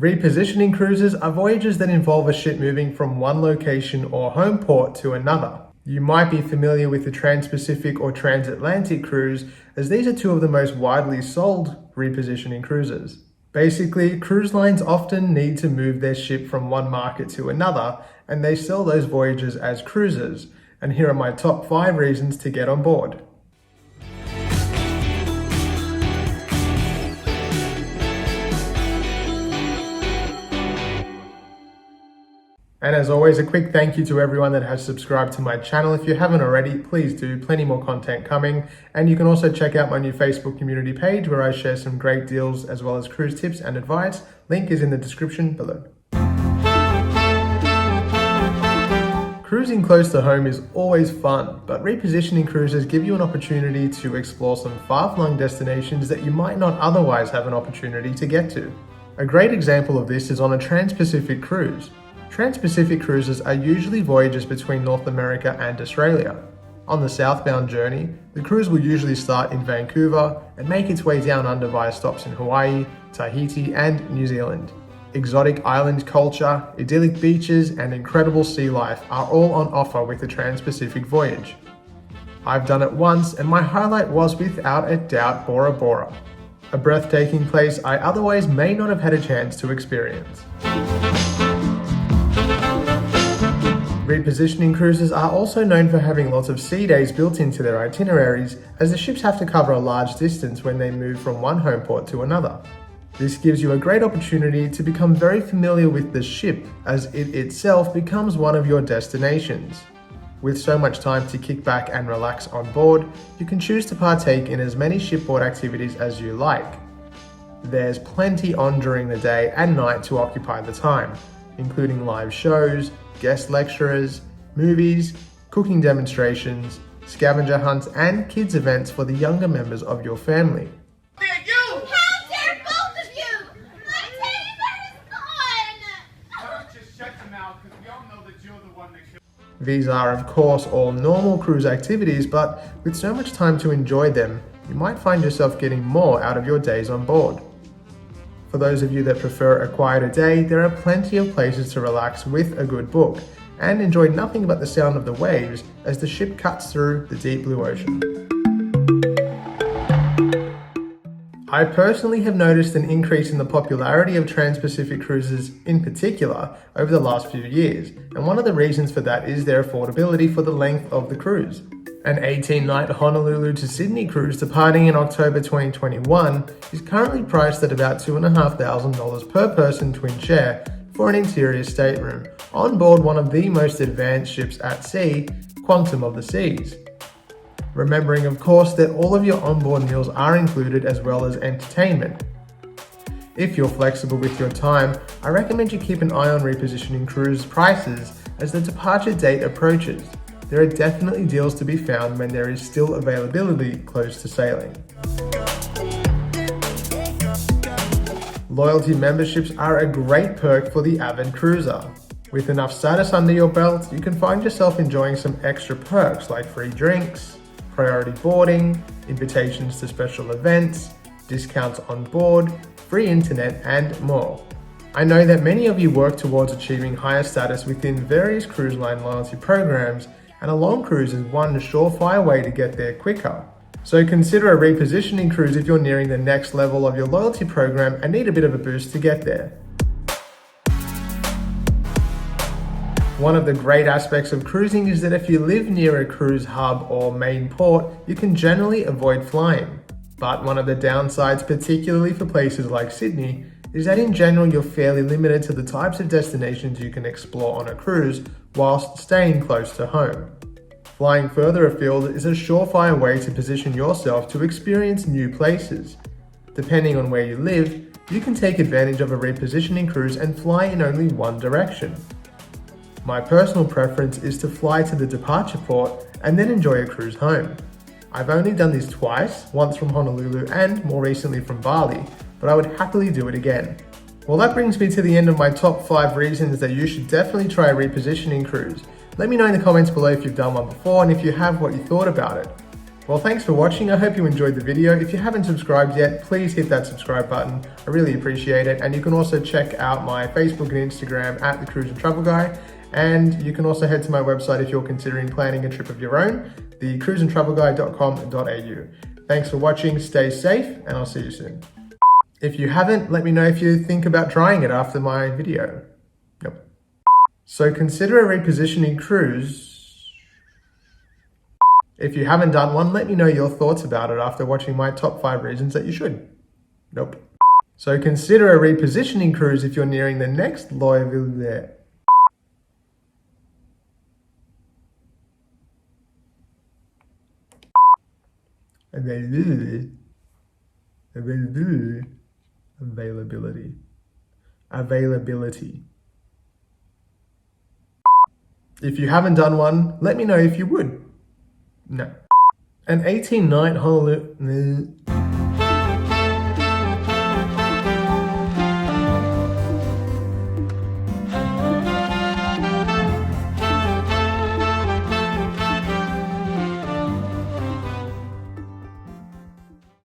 Repositioning cruises are voyages that involve a ship moving from one location or home port to another. You might be familiar with the Transpacific or Transatlantic cruise, as these are two of the most widely sold repositioning cruises. Basically, cruise lines often need to move their ship from one market to another, and they sell those voyages as cruises. And here are my top 5 reasons to get on board. And as always, a quick thank you to everyone that has subscribed to my channel. If you haven't already, please do. Plenty more content coming. And you can also check out my new Facebook community page where I share some great deals as well as cruise tips and advice. Link is in the description below. Cruising close to home is always fun, but repositioning cruises give you an opportunity to explore some far-flung destinations that you might not otherwise have an opportunity to get to. A great example of this is on a Transpacific cruise. Transpacific cruises are usually voyages between North America and Australia. On the southbound journey, the cruise will usually start in Vancouver and make its way down under via stops in Hawaii, Tahiti, and New Zealand. Exotic island culture, idyllic beaches, and incredible sea life are all on offer with the Transpacific voyage. I've done it once, and my highlight was without a doubt Bora Bora, a breathtaking place I otherwise may not have had a chance to experience. Repositioning cruises are also known for having lots of sea days built into their itineraries, as the ships have to cover a large distance when they move from one home port to another. This gives you a great opportunity to become very familiar with the ship, as it itself becomes one of your destinations. With so much time to kick back and relax on board, you can choose to partake in as many shipboard activities as you like. There's plenty on during the day and night to occupy the time, including live shows, guest lecturers, movies, cooking demonstrations, scavenger hunts, and kids events for the younger members of your family. How dare both of you! My teddy bear is gone! Why don't you shut your mouth, because we all know that you're the one that killed. These are, of course, all normal cruise activities, but with so much time to enjoy them, you might find yourself getting more out of your days on board. For those of you that prefer a quieter day, there are plenty of places to relax with a good book and enjoy nothing but the sound of the waves as the ship cuts through the deep blue ocean. I personally have noticed an increase in the popularity of Transpacific cruises in particular over the last few years, and one of the reasons for that is their affordability for the length of the cruise. An 18-night Honolulu to Sydney cruise departing in October 2021 is currently priced at about $2,500 per person twin share for an interior stateroom on board one of the most advanced ships at sea, Quantum of the Seas. Remembering, of course, that all of your onboard meals are included as well as entertainment. If you're flexible with your time, I recommend you keep an eye on repositioning cruise prices as the departure date approaches. There are definitely deals to be found when there is still availability close to sailing. Loyalty memberships are a great perk for the avid cruiser. With enough status under your belt, you can find yourself enjoying some extra perks like free drinks, priority boarding, invitations to special events, discounts on board, free internet, and more. I know that many of you work towards achieving higher status within various cruise line loyalty programs, and a long cruise is one surefire way to get there quicker. So consider a repositioning cruise if you're nearing the next level of your loyalty program and need a bit of a boost to get there. One of the great aspects of cruising is that if you live near a cruise hub or main port, you can generally avoid flying. But one of the downsides, particularly for places like Sydney, is that in general you're fairly limited to the types of destinations you can explore on a cruise whilst staying close to home. Flying further afield is a surefire way to position yourself to experience new places. Depending on where you live, you can take advantage of a repositioning cruise and fly in only one direction. My personal preference is to fly to the departure port and then enjoy a cruise home. I've only done this twice, once from Honolulu and more recently from Bali, but I would happily do it again. Well, that brings me to the end of my top 5 reasons that you should definitely try a repositioning cruise. Let me know in the comments below if you've done one before, and if you have, what you thought about it. Well, thanks for watching. I hope you enjoyed the video. If you haven't subscribed yet, please hit that subscribe button. I really appreciate it. And you can also check out my Facebook and Instagram at The Cruise and Travel Guy. And you can also head to my website if you're considering planning a trip of your own, thecruiseandtravelguy.com.au. Thanks for watching, stay safe, and I'll see you soon. If you haven't, let me know if you think about trying it after my video. Yep. So consider a repositioning cruise. If you haven't done one, let me know your thoughts about it after watching my top 5 reasons that you should. Nope. So consider a repositioning cruise if you're nearing the next Loyalville there. Availability. If you haven't done one, let me know if you would. No. An 18-night Honolulu...